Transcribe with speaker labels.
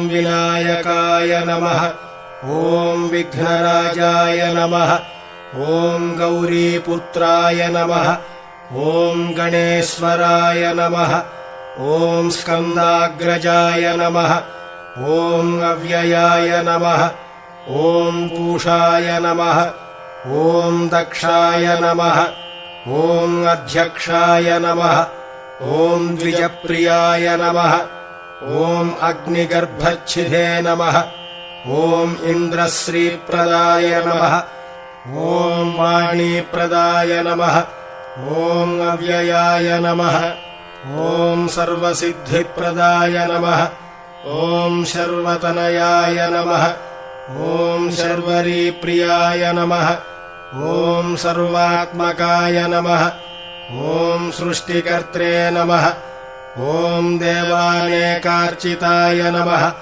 Speaker 1: विनायकाय नमः। ॐ विघ्नराजाय नमः। ॐ गौरीपुत्राय नमः। ॐ गणेश्वराय नमः। ॐ स्कन्दाग्रजाय नमः। ॐ अव्ययाय नमः। ॐ पूषाय नमः। ॐ दक्षाय नमः। ॐ अध्यक्षाय नमः। ॐ द्विजप्रियाय नमः। ॐ अग्निगर्भच्छिदे नमः। ॐ इन्द्रश्रीप्रदाय नमः। ॐ वाणीप्रदाय नमः। ॐ अव्ययाय नमः। ॐ सर्वसिद्धिप्रदाय नमः। ॐ शर्वतनयाय नमः। ॐ शर्वरीप्रियाय नमः। ॐ सर्वात्मकाय नमः। ॐ सृष्टिकर्त्रे नमः। ॐ देवानेकार्चिताय नमः।